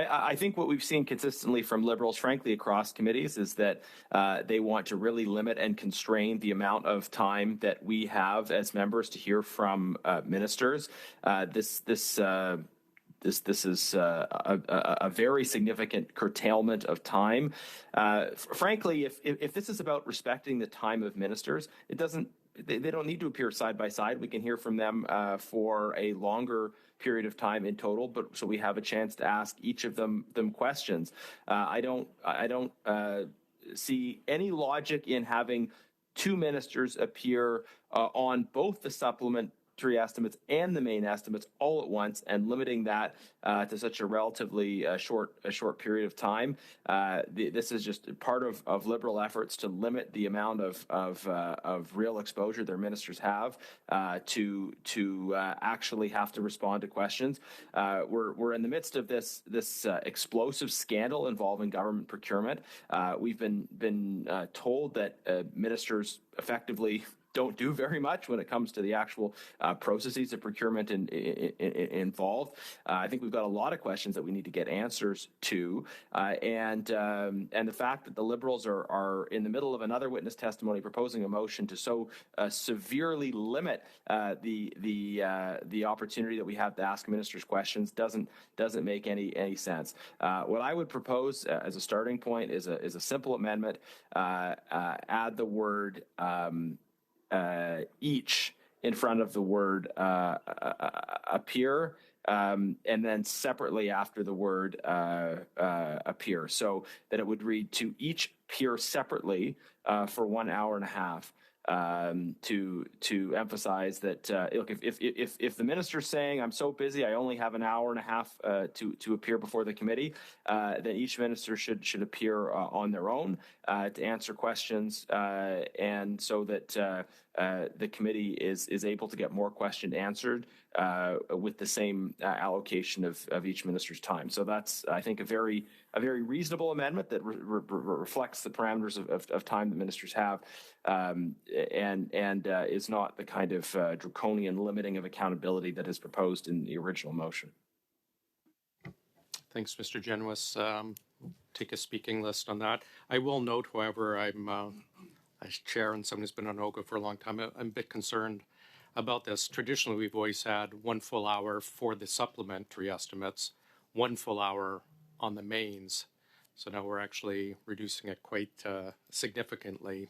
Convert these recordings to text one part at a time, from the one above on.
I think what we've seen consistently from Liberals, frankly, across committees is that they want to really limit and constrain the amount of time that we have as members to hear from ministers. This is a very significant curtailment of time. Frankly, if this is about respecting the time of ministers, they don't need to appear side by side. We can hear from them for a longer period of time in total, but so we have a chance to ask each of them questions. I don't see any logic in having two ministers appear on both the supplementary estimates and the main estimates all at once, and limiting that to such a relatively short period of time. This is just part of Liberal efforts to limit the amount of real exposure their ministers have to actually have to respond to questions. We're in the midst of this explosive scandal involving government procurement. We've been told that ministers effectively don't do very much when it comes to the actual processes of procurement involved. I think we've got a lot of questions that we need to get answers to, and the fact that the Liberals are in the middle of another witness testimony proposing a motion to so severely limit the opportunity that we have to ask ministers questions doesn't make any sense. What I would propose as a starting point is a simple amendment. Add the word each in front of the word appear, and then separately after the word appear, so that it would read to each appear separately for 1 hour and a half. To emphasize that look, if the minister's saying I'm so busy I only have an hour and a half to appear before the committee, then each minister should appear on their own to answer questions, and so that the committee is able to get more questions answered with the same allocation of each minister's time. So that's, I think, a very reasonable amendment that reflects the parameters of time that ministers have, and is not the kind of draconian limiting of accountability that is proposed in the original motion. Thanks, Mr. Genuis. Take a speaking list on that. I will note, however, I'm as chair and someone who's been on OGGO for a long time, I'm a bit concerned about this. Traditionally, we've always had 1 full hour for the supplementary estimates, 1 full hour on the mains. So now we're actually reducing it quite significantly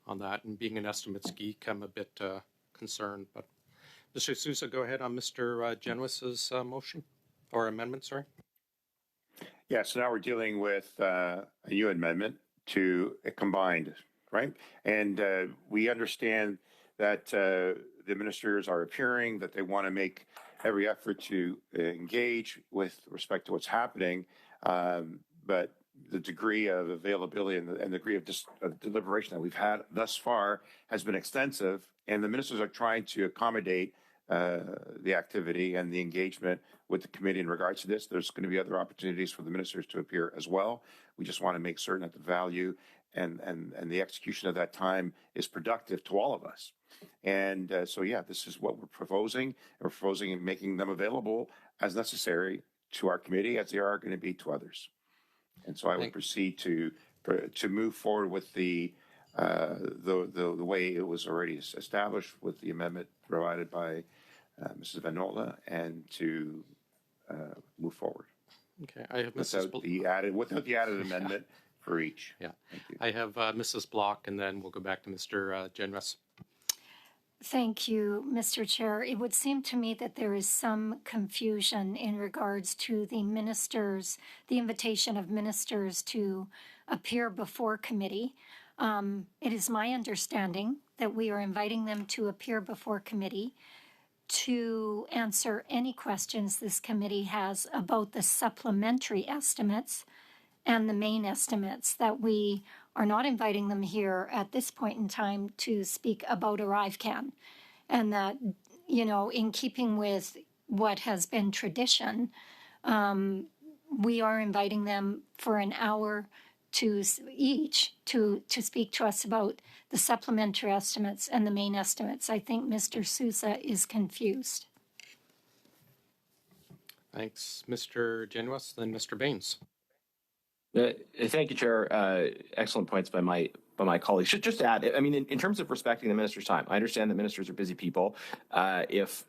on that. And being an estimates geek, I'm a bit concerned. But Mr. Sousa, go ahead on Mr. Genuis's motion or amendment, sorry. Yeah, so now we're dealing with a new amendment to a combined, right? And we understand that the ministers are appearing, that they want to make every effort to engage with respect to what's happening, but the degree of availability and the degree of deliberation that we've had thus far has been extensive, and the ministers are trying to accommodate the activity and the engagement with the committee in regards to this. There's going to be other opportunities for the ministers to appear as well. We just want to make certain that the value and the execution of that time is productive to all of us. And so, yeah, this is what we're proposing. We're proposing making them available as necessary to our committee, as they are going to be to others. And so I would proceed to move forward with the way it was already established with the amendment provided by Mrs. Van Nola, and to move forward. Okay, I have without the added amendment for each. Yeah, thank you. I have Mrs. Block, and then we'll go back to Mr. Genuis. Thank you, Mr. Chair. It would seem to me that there is some confusion in regards to the invitation of ministers to appear before committee. It is my understanding that we are inviting them to appear before committee to answer any questions this committee has about the supplementary estimates and the main estimates, that we are not inviting them here at this point in time to speak about ArriveCAN. And that, you know, in keeping with what has been tradition, we are inviting them for an hour to speak to us about the supplementary estimates and the main estimates. I think Mr. Sousa is confused. Thanks, Mr. Genuis, then Mr. Baines. Thank you, Chair. Excellent points by my colleagues. Should just add, I mean, in terms of respecting the minister's time, I understand that ministers are busy people. If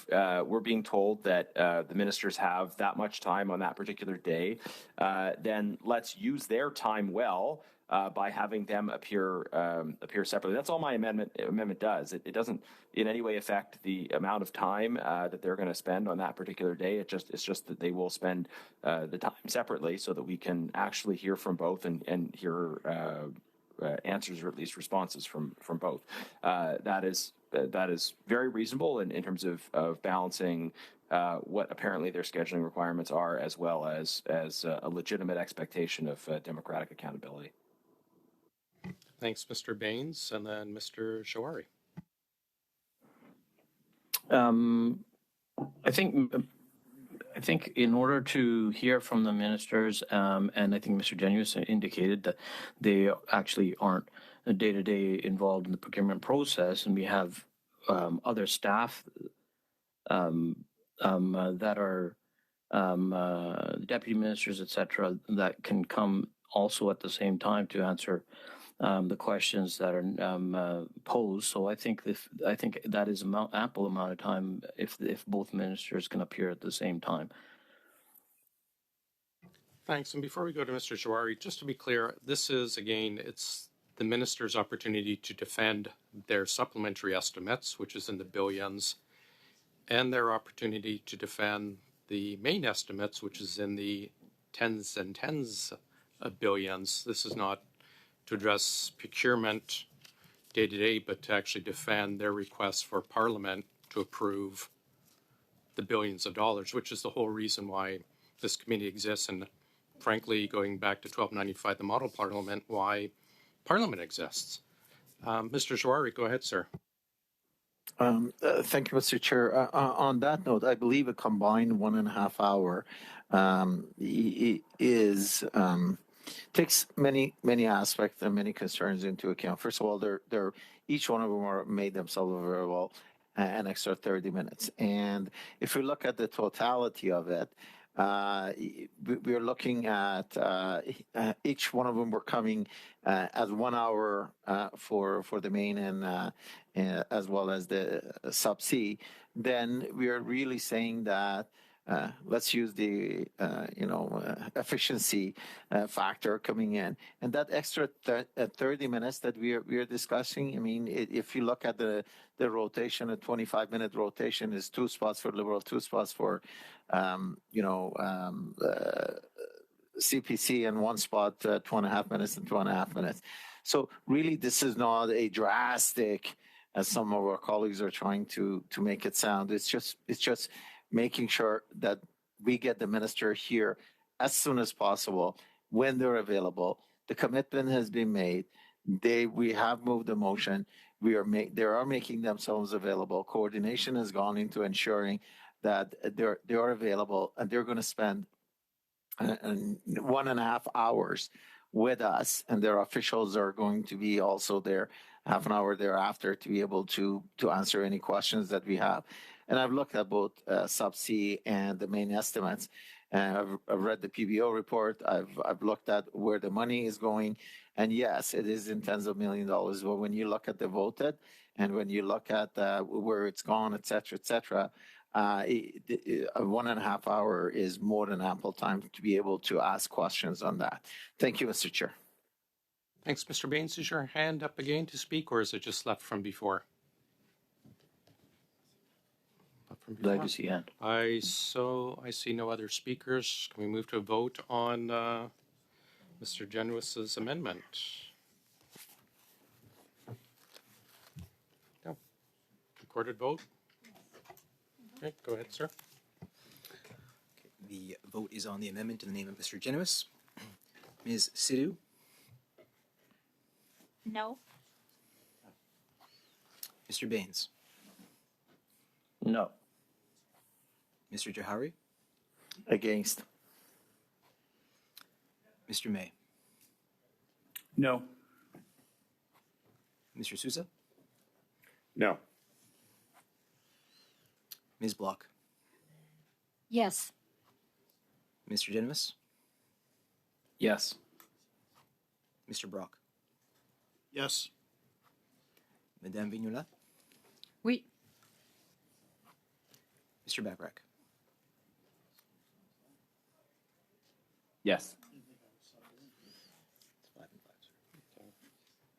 we're being told that the ministers have that much time on that particular day, then let's use their time well. By having them appear separately. That's all my amendment does. It doesn't in any way affect the amount of time that they're going to spend on that particular day. It's just that they will spend the time separately so that we can actually hear from both and hear answers or at least responses from both. That is very reasonable in terms of balancing what apparently their scheduling requirements are, as well as a legitimate expectation of democratic accountability. Thanks, Mr. Baines, and then Mr. Shawari. I think in order to hear from the ministers, and I think Mr. Genuis indicated that they actually aren't day-to-day involved in the procurement process, and we have other staff that are deputy ministers, etc., that can come also at the same time to answer the questions that are posed. So I think that is ample amount of time if both ministers can appear at the same time. Thanks. And before we go to Mr. Shawari, just to be clear, this is, again, it's the minister's opportunity to defend their supplementary estimates, which is in the billions, and their opportunity to defend the main estimates, which is in the tens and tens of billions. This is not to address procurement day to day, but to actually defend their request for Parliament to approve the billions of dollars, which is the whole reason why this committee exists. And frankly, going back to 1295, the model Parliament, why Parliament exists. Mr. Shawari, go ahead, sir. Thank you, Mr. Chair. On that note, I believe a combined 1.5 hour takes many aspects and many concerns into account. First of all, they're each one of them are made themselves available an extra 30 minutes. And if we look at the totality of it, we're looking at each one of them were coming as 1 hour for the main and as well as the sub-C. Then we are really saying that let's use the efficiency factor coming in, and that extra 30 minutes that we are discussing. I mean, if you look at the rotation, a 25-minute rotation is 2 spots for Liberal, 2 spots for CPC, and 1 spot 2.5 minutes and 2.5 minutes. So really, this is not a drastic, as some of our colleagues are trying to make it sound. It's just making sure that we get the minister here as soon as possible when they're available. The commitment has been made. We have moved the motion. They are making themselves available. Coordination has gone into ensuring that they are available, and they're going to spend 1.5 hours with us, and their officials are going to be also there half an hour thereafter to be able to answer any questions that we have. And I've looked at both sub-C and the main estimates. I've read the PBO report. I've looked at where the money is going. And yes, it is in tens of millions of dollars. But when you look at the voted and when you look at where it's gone, et cetera, 1.5 hour is more than ample time to be able to ask questions on that. Thank you, Mr. Chair. Thanks, Mr. Baines. Is your hand up again to speak, or is it just left from before? Glad to see hand. I see no other speakers. Can we move to a vote on Mr. Genuis's amendment? No. Recorded vote? Okay, go ahead, sir. Okay, the vote is on the amendment in the name of Mr. Genuis. Ms. Sidhu? No. Mr. Baines? No. Mr. Johari? Against. Mr. May? No. Mr. Sousa? No. Ms. Block? Yes. Mr. Genovese, Yes. Mr. Brock, Yes. Madame Vignola, Oui. Mr. Backrack. Yes. It's 5 and 5,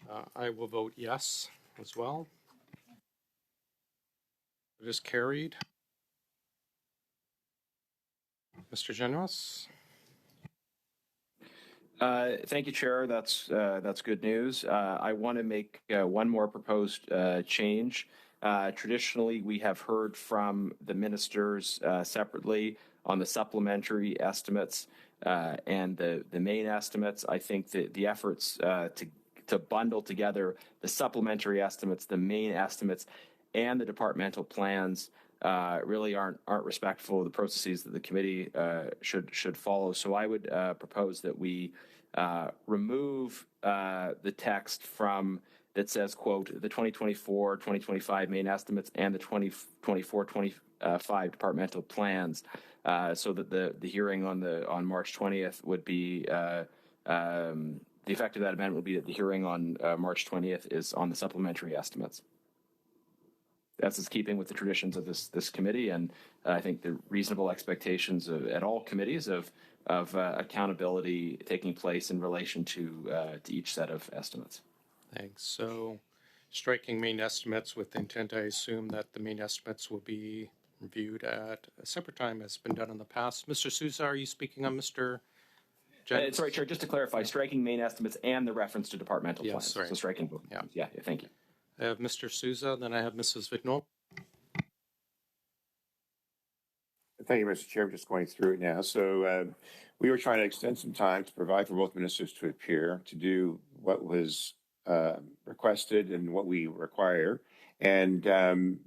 sir. I will vote yes as well. It is carried. Mr. Genovese? Thank you, Chair. That's good news. I want to make one more proposed change. Traditionally, we have heard from the ministers separately on the supplementary estimates and the main estimates. I think that the efforts to bundle together the supplementary estimates, the main estimates, and the departmental plans really aren't respectful of the processes that the committee should follow. So I would propose that we remove the text from that says, quote, the 2024-2025 main estimates and the 2024-25 departmental plans, so that the hearing on March 20th would be the effect of that amendment would be that the hearing on March 20th is on the supplementary estimates. That's in keeping with the traditions of this committee, and I think the reasonable expectations at all committees of accountability taking place in relation to each set of estimates. Thanks. So striking main estimates with the intent, I assume, that the main estimates will be reviewed at a separate time as has been done in the past. Mr. Souza, are you speaking on Mr. Genovese? Sorry, Chair, just to clarify, striking main estimates and the reference to departmental Yes, plans. sorry. So striking both. Yeah, thank you. I have Mr. Souza, then I have Mrs. Vignola. Thank you, Mr. Chair. I'm just going through it now. So we were trying to extend some time to provide for both ministers to appear, to do what was requested and what we require. And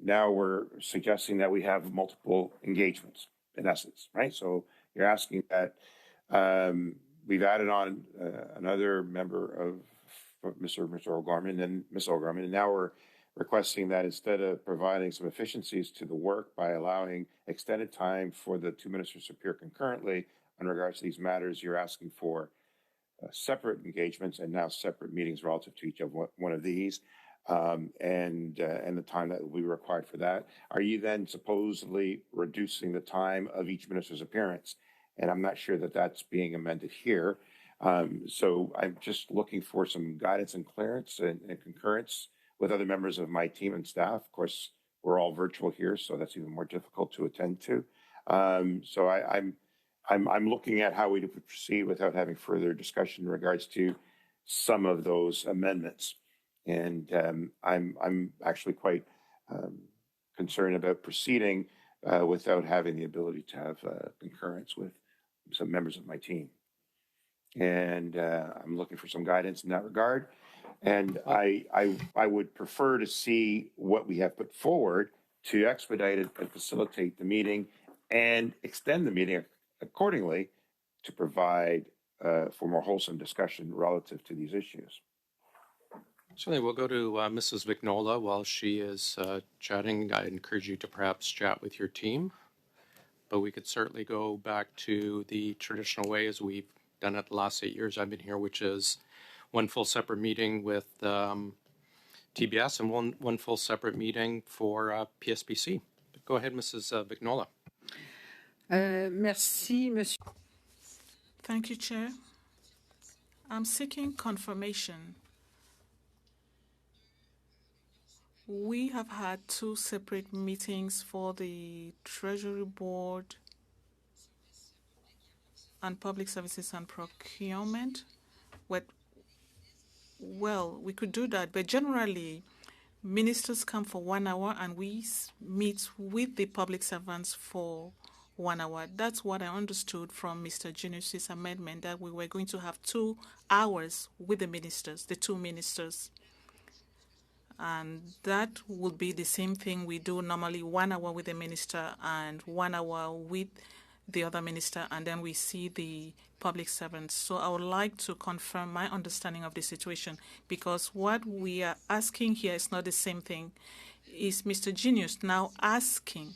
now we're suggesting that we have multiple engagements, in essence, right? So you're asking that we've added on another member of Mr. O'Gorman and Ms. O'Gorman, and now we're requesting that instead of providing some efficiencies to the work by allowing extended time for the two ministers to appear concurrently in regards to these matters, you're asking for separate engagements and now separate meetings relative to each of one of these, and the time that will be required for that. Are you then supposedly reducing the time of each minister's appearance? And I'm not sure that that's being amended here. So I'm just looking for some guidance and clearance and concurrence with other members of my team and staff. Of course, we're all virtual here, so that's even more difficult to attend to. So I'm looking at how we proceed without having further discussion in regards to some of those amendments. And I'm actually quite concerned about proceeding without having the ability to have concurrence with some members of my team. And I'm looking for some guidance in that regard. And I would prefer to see what we have put forward to expedite it and facilitate the meeting and extend the meeting accordingly to provide for more wholesome discussion relative to these issues. Certainly, we'll go to Mrs. Vignola while she is chatting. I encourage you to perhaps chat with your team, but we could certainly go back to the traditional way as we've done it the last 8 years I've been here, which is one full separate meeting with TBS and one full separate meeting for PSPC. Go ahead, Mrs. Vignola. Merci, Monsieur. Thank you, Chair. I'm seeking confirmation. We have had 2 separate meetings for the Treasury Board and Public Services and Procurement. Well, we could do that, but generally, ministers come for 1 hour and we meet with the public servants for 1 hour. That's what I understood from Mr. Genovese's amendment, that we were going to have 2 hours with the ministers, the 2 ministers. And that would be the same thing we do normally, 1 hour with the minister and 1 hour with the other minister, and then we see the public servants. So I would like to confirm my understanding of the situation, because what we are asking here is not the same thing. Is Mr. Genius now asking